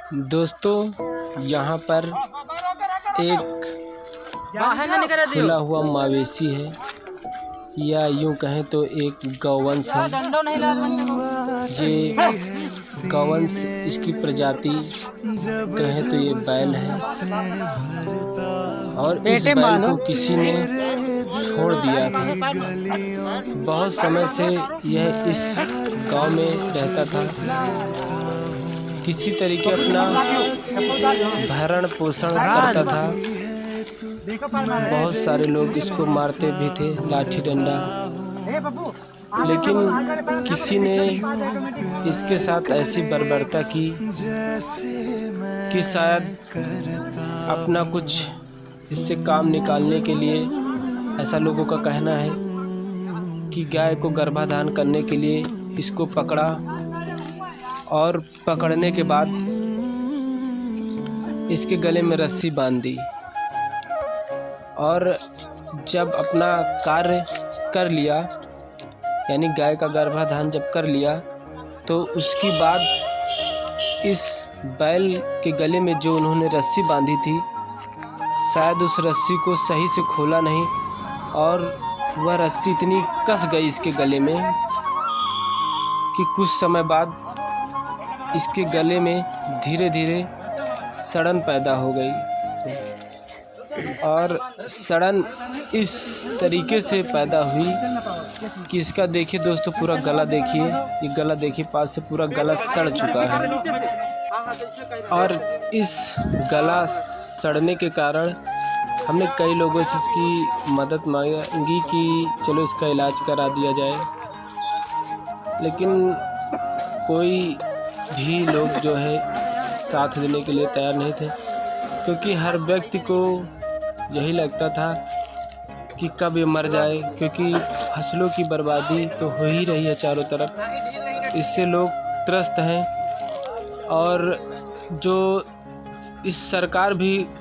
दोस्तों, यहाँ पर एक खुला हुआ मवेशी है, या यूँ कहें तो एक गौवंश है। ये गौवंश, इसकी प्रजाति कहें तो ये बैल है, और इस बैल को किसी ने छोड़ दिया था। बहुत समय से यह इस गांव में रहता था, किसी तरीके अपना भरण पोषण करता था। बहुत सारे लोग इसको मारते भी थे, लाठी डंडा, लेकिन किसी ने इसके साथ ऐसी बर्बरता की कि शायद अपना कुछ इससे काम निकालने के लिए, ऐसा लोगों का कहना है कि गाय को गर्भाधान करने के लिए इसको पकड़ा, और पकड़ने के बाद इसके गले में रस्सी बांध दी, और जब अपना कार्य कर लिया, यानी गाय का गर्भाधान जब कर लिया, तो उसके बाद इस बैल के गले में जो उन्होंने रस्सी बांधी थी, शायद उस रस्सी को सही से खोला नहीं, और वह रस्सी इतनी कस गई इसके गले में कि कुछ समय बाद इसके गले में धीरे धीरे सड़न पैदा हो गई। और सड़न इस तरीके से पैदा हुई कि इसका देखिए दोस्तों, पूरा गला देखिए, ये गला देखिए पास से, पूरा गला सड़ चुका है। और इस गला सड़ने के कारण हमने कई लोगों से इसकी मदद मांगी कि चलो इसका इलाज करा दिया जाए, लेकिन कोई भी लोग जो है साथ देने के लिए तैयार नहीं थे, क्योंकि हर व्यक्ति को यही लगता था कि कब ये मर जाए, क्योंकि फसलों की बर्बादी तो हो ही रही है चारों तरफ, इससे लोग त्रस्त हैं। और जो इस सरकार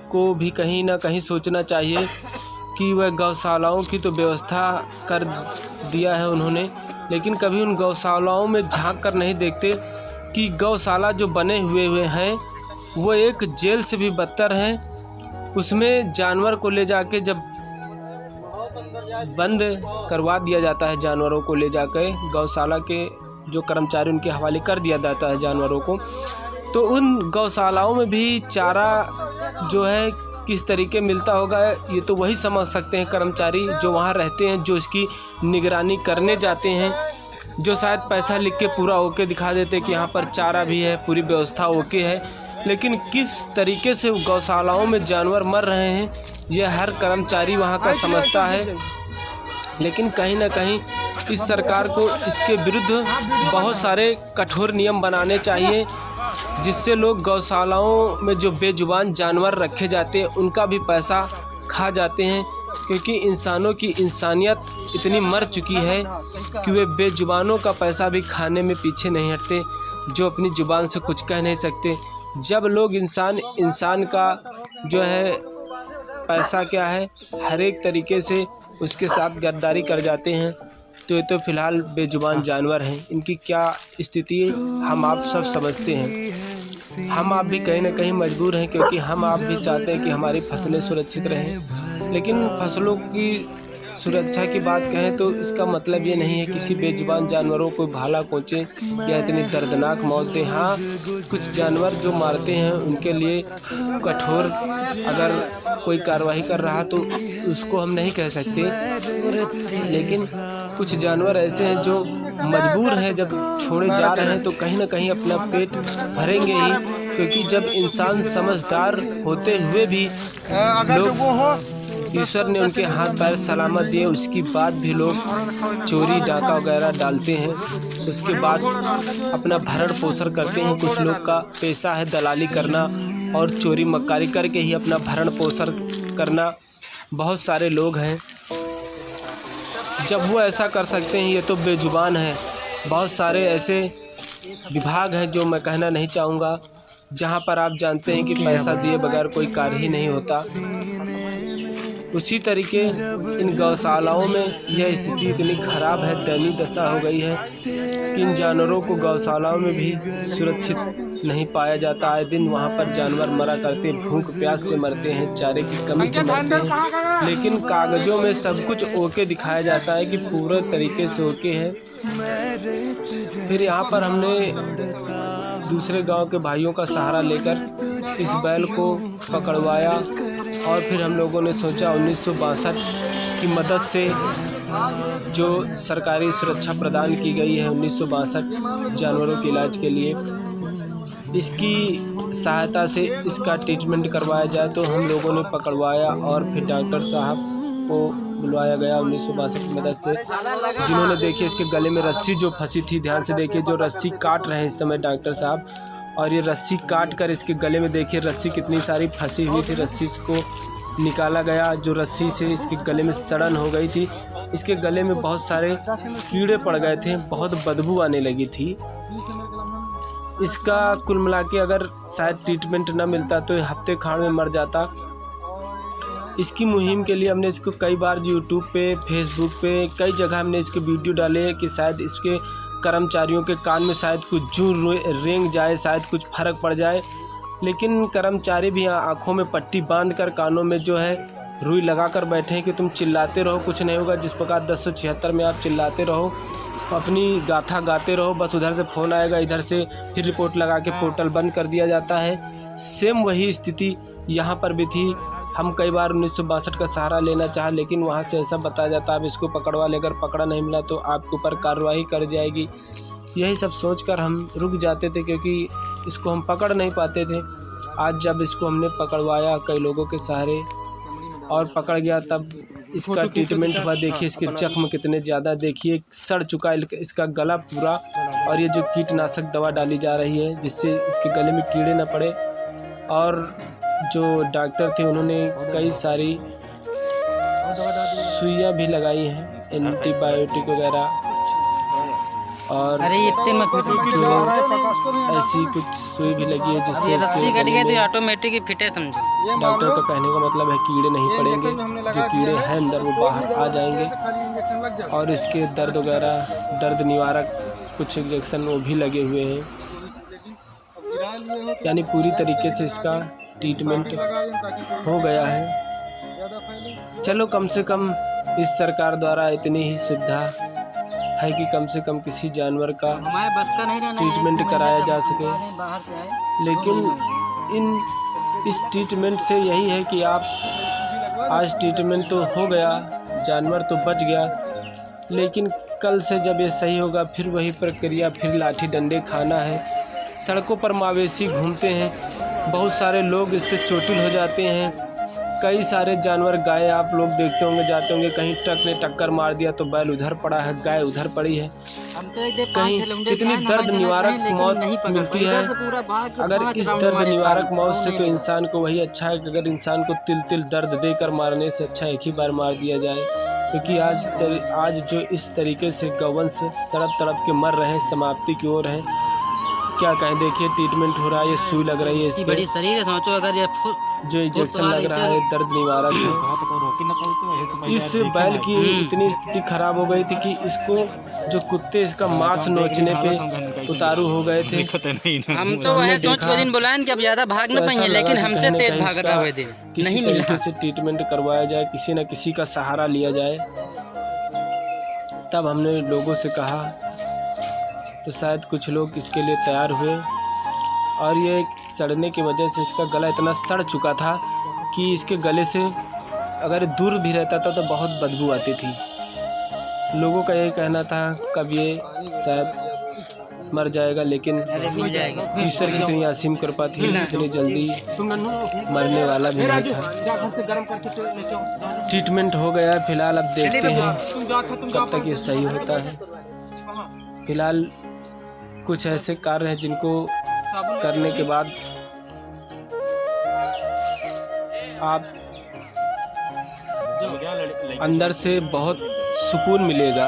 को भी कहीं ना कहीं सोचना चाहिए कि वह गौशालाओं की तो व्यवस्था कर दिया है उन्होंने, लेकिन कभी उन गौशालाओं में झांक कर नहीं देखते कि गौशाला जो बने हुए हैं वो एक जेल से भी बदतर हैं। उसमें जानवर को ले जाके जब बंद करवा दिया जाता है, जानवरों को ले जाकर गौशाला के जो कर्मचारी उनके हवाले कर दिया जाता है जानवरों को, तो उन गौशालाओं में भी चारा जो है किस तरीके मिलता होगा, ये तो वही समझ सकते हैं कर्मचारी जो वहाँ रहते हैं, जो इसकी निगरानी करने जाते हैं, जो शायद पैसा लिख के पूरा ओके दिखा देते कि यहाँ पर चारा भी है, पूरी व्यवस्था ओके है, लेकिन किस तरीके से गौशालाओं में जानवर मर रहे हैं ये हर कर्मचारी वहाँ का समझता है। लेकिन कहीं ना कहीं इस सरकार को इसके विरुद्ध बहुत सारे कठोर नियम बनाने चाहिए, जिससे लोग गौशालाओं में जो बेजुबान जानवर रखे जाते हैं उनका भी पैसा खा जाते हैं, क्योंकि इंसानों की इंसानियत इतनी मर चुकी है कि वे बेजुबानों का पैसा भी खाने में पीछे नहीं हटते, जो अपनी ज़ुबान से कुछ कह नहीं सकते। जब लोग इंसान का जो है पैसा क्या है, हर एक तरीके से उसके साथ गद्दारी कर जाते हैं, तो ये तो फ़िलहाल बेजुबान जानवर हैं, इनकी क्या स्थिति हम आप सब समझते हैं। हम आप भी कहीं ना कहीं मजबूर हैं, क्योंकि हम आप भी चाहते हैं कि हमारी फसलें सुरक्षित रहें, लेकिन फसलों की सुरक्षा की बात कहें तो इसका मतलब ये नहीं है किसी बेजुबान जानवरों को भाला पहुँचे या इतनी दर्दनाक मौत दें। हाँ, कुछ जानवर जो मारते हैं उनके लिए कठोर अगर कोई कार्रवाई कर रहा तो उसको हम नहीं कह सकते, लेकिन कुछ जानवर ऐसे हैं जो मजबूर हैं, जब छोड़े जा रहे हैं तो कहीं ना कहीं अपना पेट भरेंगे ही, क्योंकि जब इंसान समझदार होते हुए भी लोग, ईश्वर ने उनके हाथ पैर सलामत दिए, उसके बाद भी लोग चोरी डाका वगैरह डालते हैं, उसके बाद अपना भरण पोषण करते हैं। कुछ लोग का पेशा है दलाली करना और चोरी मक्कारी करके ही अपना भरण पोषण करना। बहुत सारे लोग हैं, जब वो ऐसा कर सकते हैं ये तो बेजुबान है। बहुत सारे ऐसे विभाग हैं जो मैं कहना नहीं चाहूँगा, जहाँ पर आप जानते हैं कि पैसा दिए बगैर कोई कार्य ही नहीं होता। उसी तरीके इन गौशालाओं में यह स्थिति इतनी ख़राब है, दयनीय दशा हो गई है कि इन जानवरों को गौशालाओं में भी सुरक्षित नहीं पाया जाता। आए दिन वहाँ पर जानवर मरा करते, भूख प्यास से मरते हैं, चारे की कमी से मरते हैं, लेकिन कागज़ों में सब कुछ ओके दिखाया जाता है कि पूरे तरीके से ओके है। फिर यहाँ पर हमने दूसरे गांव के भाइयों का सहारा लेकर इस बैल को पकड़वाया और फिर हम लोगों ने सोचा 1962 की मदद से जो सरकारी सुरक्षा प्रदान की गई है 1962 जानवरों के इलाज के लिए, इसकी सहायता से इसका ट्रीटमेंट करवाया जाए। तो हम लोगों ने पकड़वाया और फिर डॉक्टर साहब को बुलवाया गया 1962 की मदद से, जिन्होंने देखिए इसके गले में रस्सी जो फंसी थी, ध्यान से देखिए, जो रस्सी काट रहे हैं इस समय डॉक्टर साहब, और ये रस्सी काट कर इसके गले में देखिए रस्सी कितनी सारी फंसी हुई थी। रस्सी को निकाला गया, जो रस्सी से इसके गले में सड़न हो गई थी, इसके गले में बहुत सारे कीड़े पड़ गए थे, बहुत बदबू आने लगी थी। इसका कुल मिला के अगर शायद ट्रीटमेंट न मिलता तो हफ्ते खाड़ में मर जाता। इसकी मुहिम के लिए हमने इसको कई बार यूट्यूब पे, फेसबुक पे, कई जगह हमने इसके वीडियो डाले कि शायद इसके कर्मचारियों के कान में शायद कुछ जू रेंग जाए, शायद कुछ फ़र्क पड़ जाए, लेकिन कर्मचारी भी यहाँ आँखों में पट्टी बांध कर कानों में जो है रुई लगा कर बैठे हैं कि तुम चिल्लाते रहो, कुछ नहीं होगा। जिस प्रकार 1076 में आप चिल्लाते रहो, अपनी गाथा गाते रहो, बस उधर से फ़ोन आएगा, इधर से फिर रिपोर्ट लगा के पोर्टल बंद कर दिया जाता है। सेम वही स्थिति यहाँ पर भी थी। हम कई बार 1962 का सहारा लेना चाहा, लेकिन वहाँ से ऐसा बताया जाता है आप इसको पकड़वा लेकर पकड़ा नहीं मिला तो आपके ऊपर कार्रवाई कर जाएगी। यही सब सोचकर हम रुक जाते थे क्योंकि इसको हम पकड़ नहीं पाते थे। आज जब इसको हमने पकड़वाया कई लोगों के सहारे और पकड़ गया, तब इसका ट्रीटमेंट हुआ। देखिए इसके जख्म कितने ज़्यादा, देखिए सड़ चुका है इसका गला पूरा, और ये जो कीटनाशक दवा डाली जा रही है जिससे इसके गले में कीड़े न पड़े। और जो डॉक्टर थे उन्होंने कई सारी सुइयाँ भी लगाई हैं, एंटीबायोटिक वगैरह, और जो ऐसी कुछ सुई भी लगी है जिससे इसके ऑटोमेटिक फिटे समझो। डॉक्टर का कहने का मतलब है कीड़े नहीं पड़ेंगे, जो कीड़े हैं अंदर वो बाहर आ जाएंगे। और इसके दर्द वगैरह, दर्द निवारक कुछ इंजेक्शन वो भी लगे हुए हैं, यानी पूरी तरीके से इसका ट्रीटमेंट हो गया है। चलो कम से कम इस सरकार द्वारा इतनी ही सुविधा है कि कम से कम किसी जानवर का ट्रीटमेंट कराया जा सके। लेकिन इस ट्रीटमेंट से यही है कि आप आज ट्रीटमेंट तो हो गया, जानवर तो बच गया, लेकिन कल से जब ये सही होगा फिर वही प्रक्रिया, फिर लाठी डंडे खाना है। सड़कों पर मवेशी घूमते हैं, बहुत सारे लोग इससे चोटिल हो जाते हैं। कई सारे जानवर, गाय आप लोग देखते होंगे, जाते होंगे, कहीं ट्रक ने टक्कर मार दिया तो बैल उधर पड़ा है, गाय उधर पड़ी है। कहीं कितनी दर्द निवारक मौत मिलती है। अगर इस दर्द निवारक मौत से तो इंसान को वही अच्छा है कि अगर इंसान को तिल तिल दर्द देकर मारने से अच्छा एक ही बार मार दिया जाए, क्योंकि आज जो इस तरीके से गौवंश तड़प तड़प के मर रहे हैं, समाप्ति की ओर है। क्या कहें, देखिए ट्रीटमेंट हो रहा है, ये सुई लग रही है, इसकी बड़ी शरीर है, सोचो अगर ये जो इंजेक्शन लग रहा है दर्द निवारक है। इस बैल की इतनी स्थिति खराब हो गई थी कि इसको जो कुत्ते इसका मांस नोचने पे उतारू हो गए थे। हम तो वह सोच के दिन बुलाएं कि अब ज्यादा भाग न पाएंगे, लेकिन हमसे तेज भाग रहा है। किसी तरीके से ट्रीटमेंट करवाया जाए, किसी न किसी का सहारा लिया जाए। तब हमने लोगों से कहा तो शायद कुछ लोग इसके लिए तैयार हुए, और ये सड़ने की वजह से इसका गला इतना सड़ चुका था कि इसके गले से अगर दूर भी रहता था तो बहुत बदबू आती थी। लोगों का यही कहना था कब ये शायद मर जाएगा, लेकिन ईश्वर की इतनी असीम कृपा थी, इतनी जल्दी मरने वाला भी नहीं था। ट्रीटमेंट हो गया, फिलहाल अब देखते हैं कब तक ये सही होता है। फिलहाल कुछ ऐसे कार्य हैं जिनको करने के बाद आप अंदर से बहुत सुकून मिलेगा।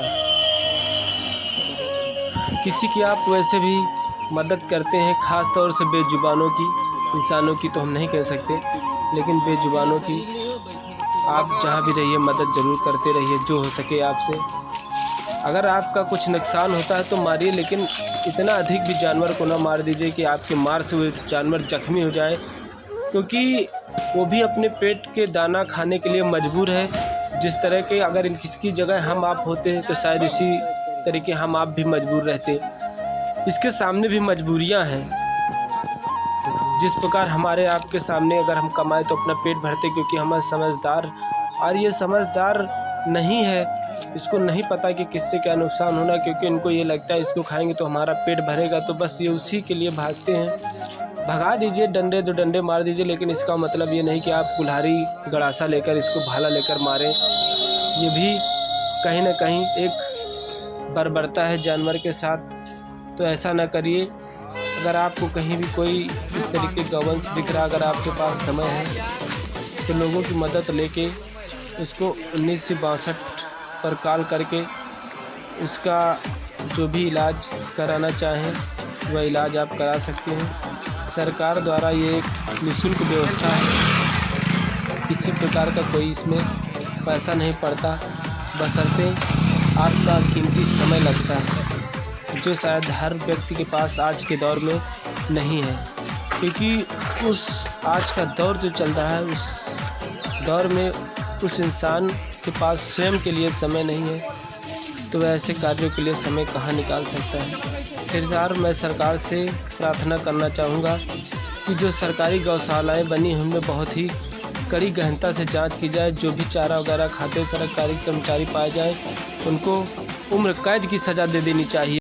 किसी की आप वैसे भी मदद करते हैं, ख़ास तौर से बेजुबानों की, इंसानों की तो हम नहीं कह सकते, लेकिन बेजुबानों की आप जहाँ भी रहिए मदद ज़रूर करते रहिए जो हो सके आपसे। अगर आपका कुछ नुकसान होता है तो मारिए, लेकिन इतना अधिक भी जानवर को ना मार दीजिए कि आपके मार से वो जानवर जख्मी हो जाए, क्योंकि वो भी अपने पेट के दाना खाने के लिए मजबूर है। जिस तरह के अगर किसकी जगह हम आप होते तो शायद इसी तरीके हम आप भी मजबूर रहते। इसके सामने भी मजबूरियां हैं। जिस प्रकार हमारे आपके सामने अगर हम कमाए तो अपना पेट भरते, क्योंकि हम समझदार, और ये समझदार नहीं है, इसको नहीं पता कि किससे क्या नुकसान होना, क्योंकि इनको ये लगता है इसको खाएंगे तो हमारा पेट भरेगा, तो बस ये उसी के लिए भागते हैं। भगा दीजिए, डंडे दो डंडे मार दीजिए, लेकिन इसका मतलब ये नहीं कि आप कुल्हाड़ी गड़ासा लेकर इसको भाला लेकर मारें। ये भी कहीं ना कहीं एक बर्बरता है जानवर के साथ, तो ऐसा ना करिए। अगर आपको कहीं भी कोई इस तरीके का गौवंश दिख रहा, अगर आपके पास समय है तो लोगों की मदद लेके उसको 1962 पर कॉल करके उसका जो भी इलाज कराना चाहें वह इलाज आप करा सकते हैं। सरकार द्वारा ये एक निःशुल्क व्यवस्था है, किसी प्रकार का कोई इसमें पैसा नहीं पड़ता, बशर्ते आपका कीमती समय लगता है, जो शायद हर व्यक्ति के पास आज के दौर में नहीं है। क्योंकि उस आज का दौर जो चल रहा है, उस दौर में उस इंसान के पास स्वयं के लिए समय नहीं है, तो वह ऐसे कार्यों के लिए समय कहाँ निकाल सकता है। फिर मैं सरकार से प्रार्थना करना चाहूँगा कि जो सरकारी गौशालाएँ बनी हैं उनमें बहुत ही कड़ी गहनता से जांच की जाए। जो भी चारा वगैरह खाते सरकारी कर्मचारी पाए जाए उनको उम्र कैद की सज़ा दे देनी चाहिए।